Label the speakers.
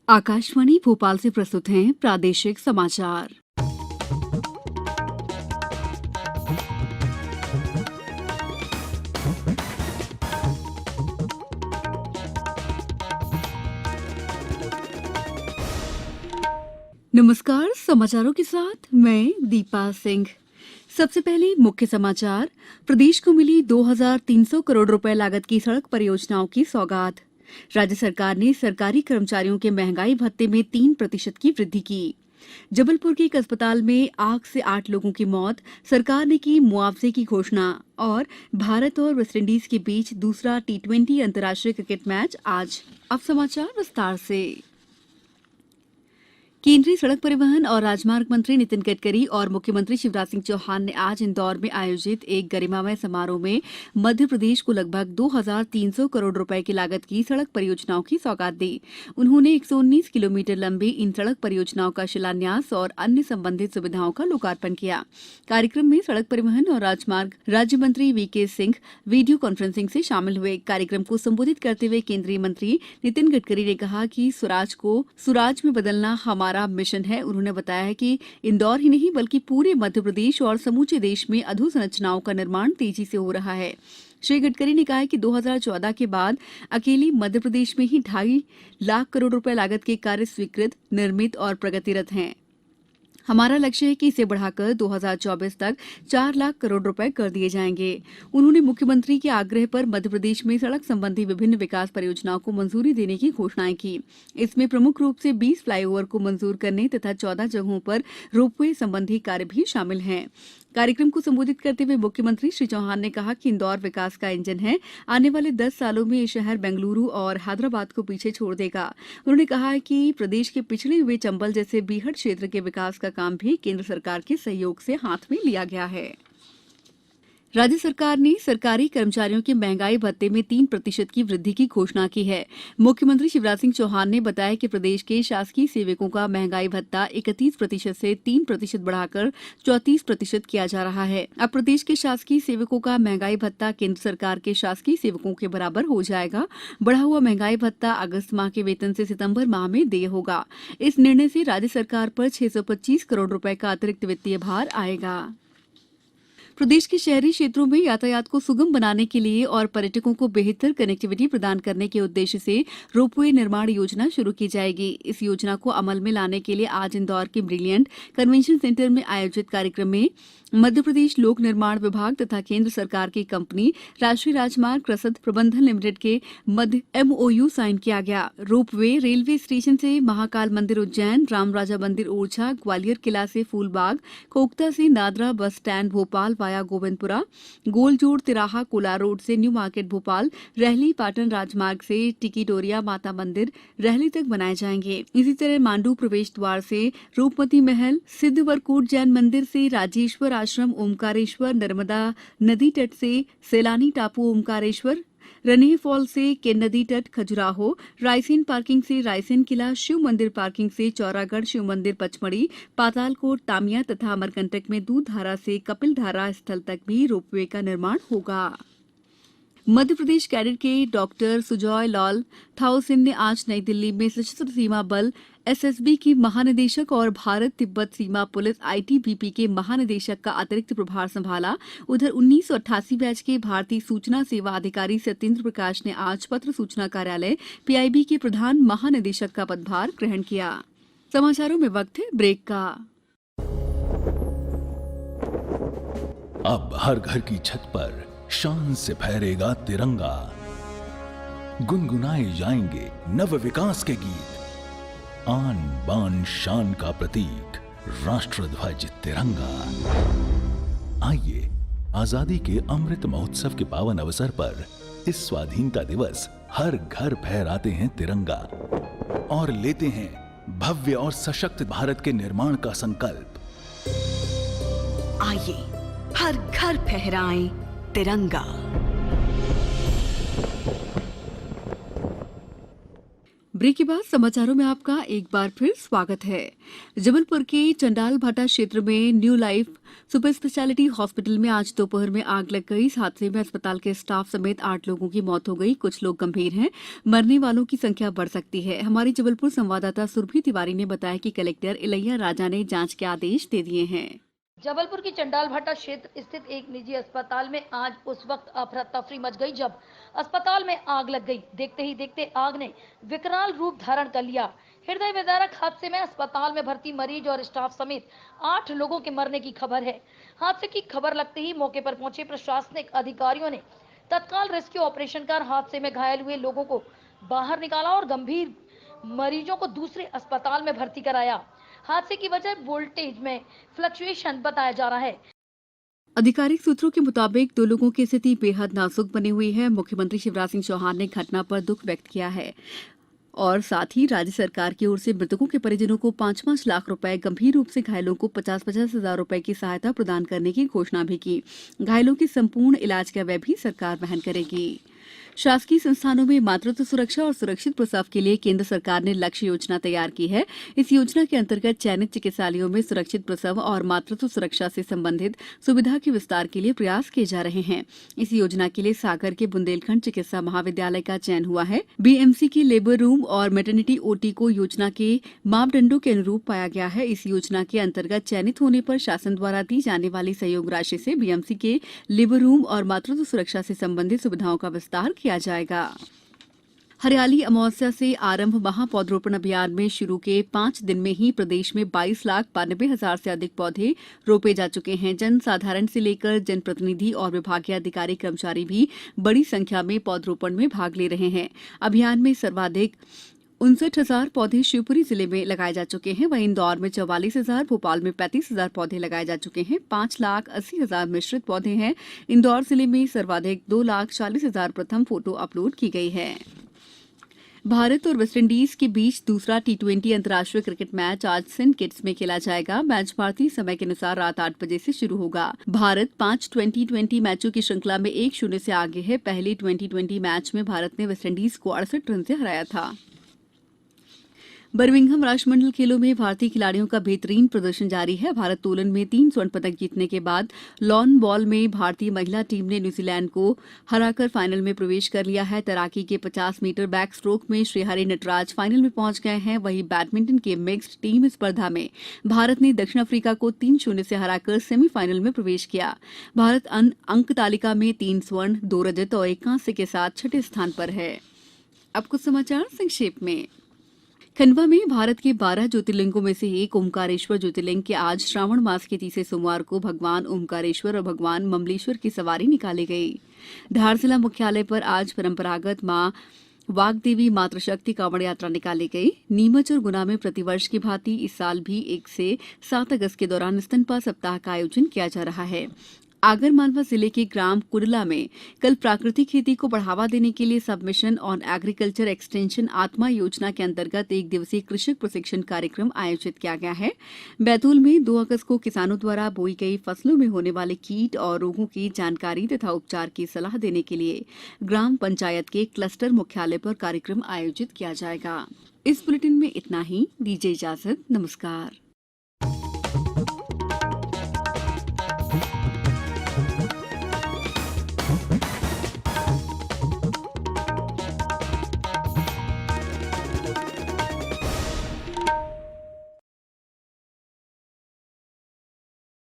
Speaker 1: आकाशवाणी भोपाल से प्रस्तुत हैं प्रादेशिक समाचार। नमस्कार, समाचारों के साथ मैं दीपा सिंह। सबसे पहले मुख्य समाचार। प्रदेश को मिली 2,300 करोड़ रुपए लागत की सड़क परियोजनाओं की सौगात। राज्य सरकार ने सरकारी कर्मचारियों के महंगाई भत्ते में 3% की वृद्धि की। जबलपुर के एक अस्पताल में आग से 8 लोगों की मौत, सरकार ने की मुआवजे की घोषणा। और भारत और वेस्टइंडीज के बीच दूसरा T20 अंतर्राष्ट्रीय क्रिकेट मैच आज। अब समाचार विस्तार से। केंद्रीय सड़क परिवहन और राजमार्ग मंत्री नितिन गडकरी और मुख्यमंत्री शिवराज सिंह चौहान ने आज इंदौर में आयोजित एक गरिमामय समारोह में मध्य प्रदेश को लगभग 2,300 करोड़ रुपए की लागत की सड़क परियोजनाओं की सौगात दी। उन्होंने 119 किलोमीटर लंबी इन सड़क परियोजनाओं का शिलान्यास और अन्य संबंधित सुविधाओं का लोकार्पण किया। कार्यक्रम में सड़क परिवहन और राजमार्ग राज्य मंत्री VK सिंह वीडियो कॉन्फ्रेंसिंग से शामिल हुए। कार्यक्रम को संबोधित करते हुए केंद्रीय मंत्री नितिन गडकरी ने कहा कि स्वराज को सुराज में बदलना हमारा मिशन है। उन्होंने बताया कि इंदौर ही नहीं बल्कि पूरे मध्य प्रदेश और समूचे देश में अधोसंरचनाओं का निर्माण तेजी से हो रहा है। श्री गडकरी ने कहा कि 2014 के बाद अकेले मध्य प्रदेश में ही 2.5 लाख करोड़ रुपए लागत के कार्य स्वीकृत, निर्मित और प्रगतिरत हैं। हमारा लक्ष्य है कि इसे बढ़ाकर 2024 तक 4 लाख करोड़ रुपए कर दिए जाएंगे। उन्होंने मुख्यमंत्री के आग्रह पर मध्य प्रदेश में सड़क संबंधी विभिन्न विकास परियोजनाओं को मंजूरी देने की घोषणाएं की। इसमें प्रमुख रूप से 20 फ्लाईओवर को मंजूर करने तथा 14 जगहों पर रोपवे संबंधी कार्य भी शामिल हैं। कार्यक्रम को संबोधित करते हुए मुख्यमंत्री श्री चौहान ने कहा कि इंदौर विकास का इंजन है। आने वाले 10 सालों में ये शहर बेंगलुरु और हैदराबाद को पीछे छोड़ देगा। उन्होंने कहा कि प्रदेश के पिछड़े हुए चंबल जैसे बीहड़ क्षेत्र के विकास का काम भी केंद्र सरकार के सहयोग से हाथ में लिया गया है। राज्य सरकार ने सरकारी कर्मचारियों के महंगाई भत्ते में 3% की वृद्धि की घोषणा की है। मुख्यमंत्री शिवराज सिंह चौहान ने बताया कि प्रदेश के शासकीय सेवकों का महंगाई भत्ता 31% से 3% बढ़ाकर 34% किया जा रहा है। अब प्रदेश के शासकीय सेवकों का महंगाई भत्ता केंद्र सरकार के शासकीय सेवकों के बराबर हो जाएगा। बढ़ा हुआ महंगाई भत्ता अगस्त माह के वेतन से सितंबर माह में देय होगा। इस निर्णय से राज्य सरकार पर 625 करोड़ रुपए का अतिरिक्त वित्तीय भार आएगा। प्रदेश के शहरी क्षेत्रों में यातायात को सुगम बनाने के लिए और पर्यटकों को बेहतर कनेक्टिविटी प्रदान करने के उद्देश्य से रोपवे निर्माण योजना शुरू की जाएगी। इस योजना को अमल में लाने के लिए आज इंदौर के ब्रिलियंट कन्वेंशन सेंटर में आयोजित कार्यक्रम में मध्य प्रदेश लोक निर्माण विभाग तथा केंद्र सरकार की कंपनी राष्ट्रीय राजमार्ग रसद प्रबंधन लिमिटेड के मध्य MOU साइन किया गया। रोपवे रेलवे स्टेशन से महाकाल मंदिर उज्जैन, रामराजा मंदिर ओरछा, ग्वालियर किला से फूलबाग, कोकता से Nadra bus stand Bhopal via Govindpura, गोलजोड़ तिराहा कोला रोड से न्यू मार्केट भोपाल, रहली पाटन राजमार्ग से टिकीटोरिया माता मंदिर रहली तक बनाए जाएंगे। इसी तरह मांडू प्रवेश द्वार से रूपमती महल, सिद्धवरकोट जैन मंदिर से राजेश्वर आश्रम ओमकारेश्वर, नर्मदा नदी तट से सैलानी टापू ओमकारेश्वर, रनेह फॉल से केन नदी तट खजुराहो, रायसेन पार्किंग से रायसेन किला, शिव मंदिर पार्किंग से चौरागढ़ शिव मंदिर पचमढ़ी, पातालकोट तामिया तथा अमरकंटक में दूध धारा से कपिल धारा स्थल तक भी रोपवे का निर्माण होगा। मध्य प्रदेश कैडर के डॉक्टर सुजॉय लाल थाउसेन ने आज नई दिल्ली में सशस्त्र सीमा बल SSB की महानिदेशक और भारत तिब्बत सीमा पुलिस ITBP के महानिदेशक का अतिरिक्त प्रभार संभाला। उधर 1988 बैच के भारतीय सूचना सेवा अधिकारी सत्येंद्र प्रकाश ने आज पत्र सूचना कार्यालय PIB के प्रधान महानिदेशक का पदभार ग्रहण किया। समाचारों में वक्त है ब्रेक का।
Speaker 2: अब हर घर की छत पर शान से फहरेगा तिरंगा, गुनगुनाए जाएंगे नव विकास के गीत, आन बान शान का प्रतीक राष्ट्रध्वज तिरंगा। आइए आजादी के अमृत महोत्सव के पावन अवसर पर इस स्वाधीनता दिवस हर घर फहराते हैं तिरंगा और लेते हैं भव्य और सशक्त भारत के निर्माण का संकल्प।
Speaker 3: आइए हर घर फहराएं तिरंगा।
Speaker 1: ब्रेक के बाद समाचारों में आपका एक बार फिर स्वागत है। जबलपुर के चंडाल भाटा क्षेत्र में new life super speciality hospital में आज दोपहर में आग लग गई। इस हादसे में अस्पताल के स्टाफ समेत 8 लोगों की मौत हो गई। कुछ लोग गंभीर हैं। मरने वालों की संख्या बढ़ सकती है। हमारी जबलपुर संवाददाता सुरभि तिवारी ने बताया कि कलेक्टर इलैया राजा ने जांच के आदेश दे दिए हैं।
Speaker 4: जबलपुर की चंडाल भाटा क्षेत्र स्थित एक निजी अस्पताल में आज उस वक्त अफरा तफरी मच गई जब अस्पताल में आग लग गई। देखते ही देखते आग ने विकराल रूप धारण कर लिया। हृदय विदारक हादसे में अस्पताल में भर्ती मरीज और स्टाफ समेत 8 लोगों के मरने की खबर है। हादसे की खबर लगते ही मौके पर पहुंचे प्रशासनिक अधिकारियों ने तत्काल रेस्क्यू ऑपरेशन कर हादसे में घायल हुए लोगों को बाहर निकाला और गंभीर मरीजों को दूसरे अस्पताल में भर्ती कराया। हादसे की वजह वोल्टेज में फ्लक्चुएशन बताया जा रहा है।
Speaker 1: आधिकारिक सूत्रों के मुताबिक 2 लोगों की स्थिति बेहद नाजुक बनी हुई है। मुख्यमंत्री शिवराज सिंह चौहान ने घटना पर दुख व्यक्त किया है और साथ ही राज्य सरकार की ओर से मृतकों के परिजनों को 5-5 लाख रुपए, गंभीर रूप से घायलों को 50-50 हजार रुपए की सहायता प्रदान करने की घोषणा भी की। घायलों के संपूर्ण इलाज का व्यय भी सरकार वहन करेगी। शासकीय संस्थानों में मातृत्व सुरक्षा और सुरक्षित प्रसव के लिए केंद्र सरकार ने लक्ष्य योजना तैयार की है। इस योजना के अंतर्गत चयनित चिकित्सालयों में सुरक्षित प्रसव और मातृत्व सुरक्षा से संबंधित सुविधा के विस्तार के लिए प्रयास किए जा रहे हैं। इस योजना के लिए सागर के बुंदेलखंड चिकित्सा महाविद्यालय का चयन हुआ है। बीएमसी के लेबर रूम और मैटरनिटी ओटी को योजना के मापदंडों के अनुरूप पाया गया है। इस योजना के अंतर्गत चयनित होने पर शासन द्वारा दी जाने वाली सहयोग राशि से बीएमसी के लेबर रूम और मातृत्व सुरक्षा से संबंधित सुविधाओं का विस्तार किया जाएगा। हरियाली अमावस्या से आरंभ महापौधरोपण अभियान में शुरू के 5 दिन में ही प्रदेश में 22,92,000 से अधिक पौधे रोपे जा चुके हैं। जन साधारण से लेकर जनप्रतिनिधि और विभागीय अधिकारी कर्मचारी भी बड़ी संख्या में पौधरोपण में भाग ले रहे हैं। अभियान में सर्वाधिक 59,000 पौधे शिवपुरी जिले में लगाए जा चुके हैं। वहीं इंदौर में 44,000, भोपाल में 35,000 पौधे लगाए जा चुके हैं। 5,80,000 मिश्रित पौधे हैं। इंदौर जिले में सर्वाधिक 2,40,000 प्रथम फोटो अपलोड की गई है। भारत और वेस्टइंडीज के बीच दूसरा टी20 अंतर्राष्ट्रीय क्रिकेट मैच आज सेंट किट्स में खेला जाएगा। मैच भारतीय समय के अनुसार रात 8 बजे से शुरू होगा। भारत 5 2020 मैचों की श्रृंखला में 1-0 से आगे है। पहले 2020 मैच में भारत ने वेस्टइंडीज को 68 रन से हराया था। बर्मिंघम राष्ट्रमंडल खेलों में भारतीय खिलाड़ियों का बेहतरीन प्रदर्शन जारी है। भारत तोलन में 3 स्वर्ण पदक जीतने के बाद लॉन बॉल में भारतीय महिला टीम ने न्यूजीलैंड को हराकर फाइनल में प्रवेश कर लिया है। तैराकी के 50 मीटर बैक स्ट्रोक में श्रीहरि नटराज फाइनल में पहुंच गए हैं। वहीं बैडमिंटन के मिक्स्ड टीम स्पर्धा में भारत ने दक्षिण अफ्रीका को 3-0 से हराकर सेमीफाइनल में प्रवेश किया। भारत अंक तालिका में 3 स्वर्ण, 2 रजत और 1 कांस्य के साथ 6ठे स्थान पर है। अब कुछ समाचार संक्षेप में। खंडवा में भारत के 12 ज्योतिर्लिंगों में से एक ओमकारेश्वर ज्योतिर्लिंग के आज श्रावण मास के तीसरे सोमवार को भगवान ओमकारेश्वर और भगवान ममलेश्वर की सवारी निकाली गई। धार जिला मुख्यालय पर आज परंपरागत मां वाग्देवी मातृशक्ति कांवड़ यात्रा निकाली गई। नीमच और गुना में प्रतिवर्ष की भांति इस साल भी 1 से 7 अगस्त के दौरान स्तनपान सप्ताह का आयोजन किया जा रहा है। आगरमालवा जिले के ग्राम कुडला में कल प्राकृतिक खेती को बढ़ावा देने के लिए सबमिशन ऑन एग्रीकल्चर एक्सटेंशन आत्मा योजना के अंतर्गत 1 दिवसीय कृषक प्रशिक्षण कार्यक्रम आयोजित किया गया है। बैतूल में 2 अगस्त को किसानों द्वारा बोई गई फसलों में होने वाले कीट और रोगों की जानकारी तथा उपचार की सलाह देने के लिए ग्राम पंचायत के क्लस्टर मुख्यालय पर कार्यक्रम आयोजित किया जाएगा। इस बुलेटिन में इतना ही। दीजिए इजाजत। नमस्कार।